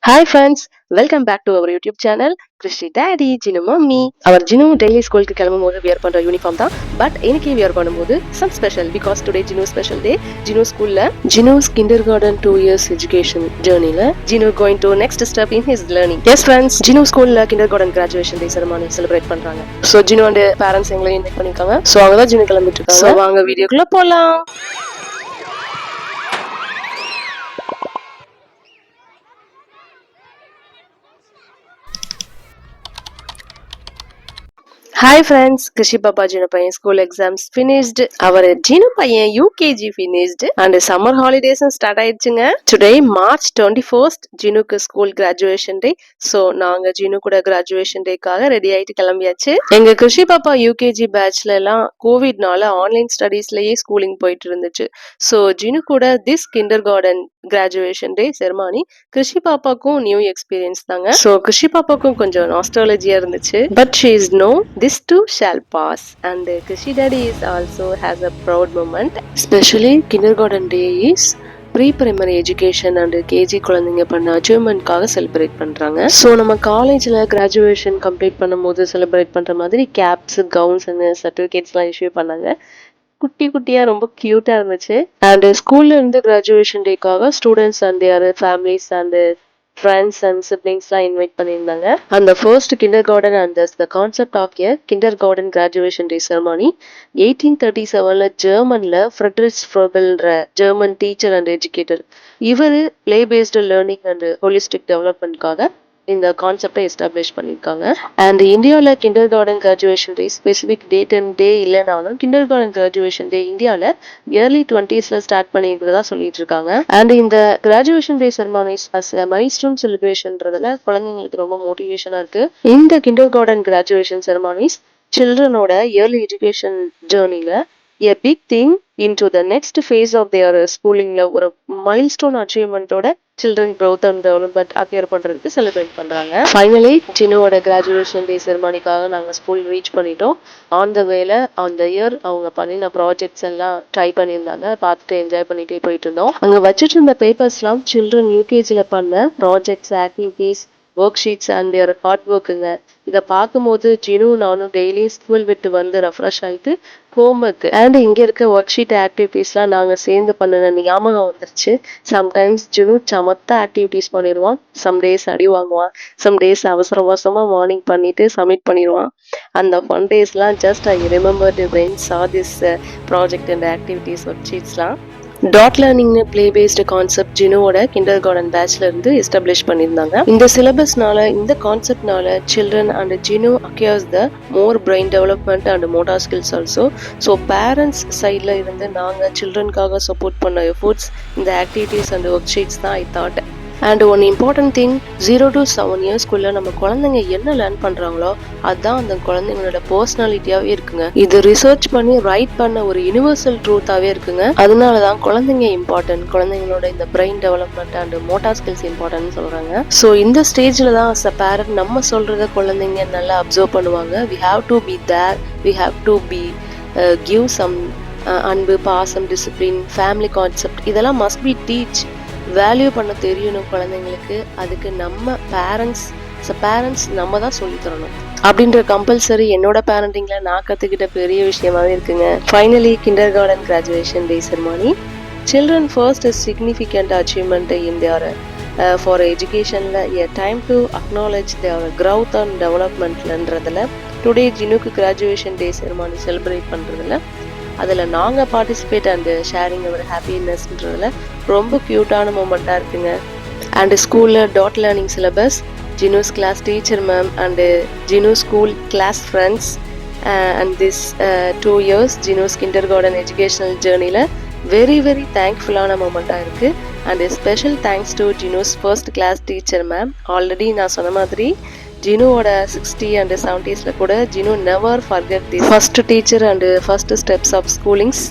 Hi friends, welcome back to our YouTube channel. Krishi Daddy, Jinu Mummy. Our Jinu daily school க்கு கிளம்பும்போது wear பண்ற uniform தான். But இன்னைக்கு wear பண்ணும்போது some special because today Jinu special day. Jinu ஸ்கூல்ல Jinu's kindergarten 2 years education journeyல Jinu going to next step in his learning. Yes friends, Jinu ஸ்கூல்ல kindergarten graduation day ceremony celebrate பண்றாங்க. So Jinu and parents எங்களையும் invite பண்ணிருக்காங்க. So அவங்க தான் Jinu கிளம்பிட்டு இருக்காங்க. So வாங்க வீடியோக்குள்ள போலாம். Hi friends, Krishi Papa Jinu Payan school exams finished. Our Jinu Payan UKG finished and summer holidays start ஆயிடுச்சுங்க. Today March 21st Jinuக்கு school graduation day. So நாங்க Jinu கூட graduation dayக்காக ரெடி ஆயிட்டு கிளம்பியாச்சு. எங்க Krishi Papa UKG batchல எல்லாம் கோவிட்னால online ஸ்டடீஸ்லயே schooling போயிட்டு இருந்துச்சு. So Jinu கூட this kindergarten graduation day ceremony Krishi பாப்பாக்கும் நியூ எக்ஸ்பீரியன்ஸ் தாங்க. So Krishi பாப்பாக்கும் கொஞ்சம் நாஸ்டாலஜியா இருந்துச்சு. But she is no this too shall pass and Krishi daddy is also has a proud moment. Especially kindergarten day is pre-primary education and KG குழந்தைங்க பண்ண அச்சீவ்மெண்ட்காக celebrate பண்ணுறாங்க. So நம்ம காலேஜில் graduation complete பண்ணும்போது celebrate பண்ணுற மாதிரி caps gowns and சர்டிஃபிகேட்ஸ்லாம் issue பண்ணாங்க. குட்டி குட்டியாக ரொம்ப க்யூட்டாக இருந்துச்சு. அண்ட் ஸ்கூல்ல இருந்து கிராஜுவேஷன் டேக்காக students and their families and friends and சிப்ளிங்ஸ்லாம் இன்வைட் பண்ணியிருந்தாங்க. அந்த first kindergarten and the concept of a kindergarten graduation day ceremony 1837ல ஜெர்மன்ல ஃப்ரெட்ரிச் ஃப்ரோபெல்ன்ற ஜெர்மன் டீச்சர் அண்ட் எஜுகேட்டர் இவர் play based learning and holistic டெவலப்மெண்ட்காக இந்த கான்செப்டை எஸ்டாப்ளிஷ் பண்ணியிருக்காங்க. அண்ட் இந்தியாவில் kindergarten graduation day specific date and டே இல்லைனாலும் கிண்டர் கார்டன் கிராஜுவேஷன் டே இந்தியாவில் இயர்லி 20s ஸ்டார்ட் பண்ணியிருக்கிறதா சொல்லிட்டு இருக்காங்க. அண்ட் இந்த graduation day ceremonies as milestone செலிப்ரேஷன்றதுல குழந்தைங்களுக்கு ரொம்ப மோட்டிவேஷனாக இருக்கு. இந்த கிண்டர் கார்டன் கிராஜுவேஷன் செரமானிஸ் சில்ட்ரனோட இயர்லி எஜுகேஷன் ஜேர்னில a big thing into the next phase of their schooling-ல ஒரு milestone achievement-ஓட children growth and development அக்கேர் பண்றதுக்கு செலிப்ரேட் பண்றாங்க. ஃபைனலி ஜினுவோட கிராஜுவேஷன் டே செரமானிக்காக நாங்கள் ஸ்கூல் ரீச் பண்ணிட்டோம். ஆன் த வேல ஆன் த இயர் அவங்க பண்ணின ப்ராஜெக்ட்ஸ் எல்லாம் ட்ரை பண்ணியிருந்தாங்க. பார்த்துட்டு என்ஜாய் பண்ணிட்டே போயிட்டு இருந்தோம். அங்கே வச்சுட்டு இருந்த பேப்பர்ஸ்லாம் சில்ட்ரன் யூகேஜியில் பண்ண projects activities worksheets and their hard ஒர்க்குங்க. இதை பார்க்கும்போது ஜினு நானும் டெய்லி ஸ்கூல் விட்டு வந்து ரெஃப்ரெஷ் ஆகிட்டு ஹோம்ஒர்க் அண்ட் இங்கே இருக்க ஒர்க் ஷீட் ஆக்டிவிட்டீஸ்லாம் நாங்கள் சேர்ந்து பண்ணின ஞாபகம் வந்துருச்சு. சம்டைம்ஸ் ஜினு சமத்த ஆக்டிவிட்டீஸ் பண்ணிடுவான், சம் டேஸ் அடி வாங்குவான், சம் டேஸ் அவசர அவசரமாக மார்னிங் பண்ணிட்டு சப்மிட் பண்ணிடுவான். அந்த ஃபன் டேஸ்லாம் just I remembered when saw this project and activities work ஷீட்ஸ்லாம். டாட் லேர்னிங்னு பிளே பேஸ்டு கான்செப்ட் ஜினுவோட கிண்டர் கார்டன் பேட்ச்ல இருந்து எஸ்டாப்ளிஷ் பண்ணியிருந்தாங்க. இந்த சிலபஸ்னால இந்த கான்செப்ட்னால children and Jinu acquires the more brain development and motor skills also. So parents சைடில் இருந்து நாங்கள் சில்ட்ரனுக்காக சப்போர்ட் பண்ண எஃபோர்ட்ஸ் இந்த ஆக்டிவிட்டீஸ் அண்ட் ஒர்க் ஷீட்ஸ் தான் I thought. And one important thing 0 to 7 இயர்ஸ்க்குள்ள நம்ம குழந்தைங்க என்ன லேர்ன் பண்றாங்களோ அதுதான் அந்த குழந்தைங்களோட பர்சனாலிட்டியாவே இருக்குங்க. இது ரிசர்ச் பண்ணி ரைட் பண்ண ஒரு யூனிவர்சல் ட்ரூத்தாவே இருக்குங்க. அதனாலதான் குழந்தைங்க இம்பார்ட்டன்ட், குழந்தைங்களோட இந்த brain development and motor skills important சொல்றாங்க. ஸோ இந்த ஸ்டேஜ்ல தான் அஸ் அ பேரண்ட் நம்ம சொல்றத குழந்தைங்க நல்லா அப்சர்வ் பண்ணுவாங்க. We have to be there, we have to be give some அன்பு, பாசம், டிசிப்ளின், ஃபேமிலி கான்செப்ட் இதெல்லாம் மஸ்ட் பி டீச். வேல்யூ பண்ண தெரியணும் குழந்தைங்களுக்கு. அதுக்கு நம்ம பேரண்ட்ஸ் நம்ம தான் சொல்லி தரணும் அப்படின்ற கம்பல்சரி என்னோட பேரண்டிங்ல நான் கத்துக்கிட்ட பெரிய விஷயமாவே இருக்குங்க. Finally kindergarten graduation day ceremony children first significant achievement in their for எஜுகேஷன்ல a time to acknowledge their growth and டெவலப்மெண்ட்லன்றதுல டுடே ஜினுக்கு கிராஜுவேஷன் டே செரமானி செலிப்ரேட் பண்றதுல அதில் நாங்கள் பார்ட்டிசிபேட் அண்டு ஷேரிங் அவர் ஹாப்பினஸ்ன்றதுல ரொம்ப க்யூட்டான மூமெண்ட்டாக இருக்குங்க. அண்டு ஸ்கூலில் that learning syllabus, Jinu's class teacher ma'am and Jinu school class friends and this 2 years Jinu's kindergarten educational ஜேர்னியில் வெரி வெரி தேங்க்ஃபுல்லான மூமெண்ட்டாக இருக்குது. And special thanks to Jinu's first class teacher ma'am. Already நான் சொன்ன மாதிரி ஜினுவோட 60 and 70sல கூட Jinu never forget the first teacher and first steps of schoolings.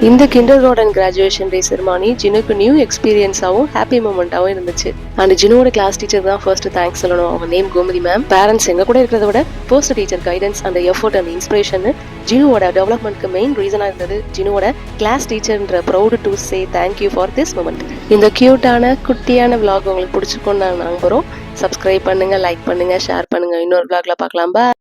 இந்த kindergarten graduation day ceremony ஜினுக்கு நியூ எக்ஸ்பீரியன்ஸாவும் ஹாப்பி மூமெண்டாவும் இருந்துச்சு. அண்ட் ஜினுவோட கிளாஸ் டீச்சர் தான் ஃபர்ஸ்ட் தேங்க்ஸ் சொல்லணும். அவங்க நேம் கோமதி மேம். பேரண்ட்ஸ் எங்க கூட இருக்கிறத விட first teacher guidance and effort and inspiration ஜினுவோட டெவலப்மெண்ட்க்கு மெயின் ரீசனா இருந்தது. ஜினுவோட கிளாஸ் டீச்சர்ன்ற proud to say thank you for this moment. இந்த கியூட்டான குட்டியான விளாக் உங்களுக்கு பிடிச்சிருக்கும்னு நாங்கள் நம்புறோம். சப்ஸ்கிரைப் பண்ணுங்க, லைக் பண்ணுங்க, ஷேர் பண்ணுங்க. இன்னொரு விளாக்ல பார்க்கலாம். பாய்.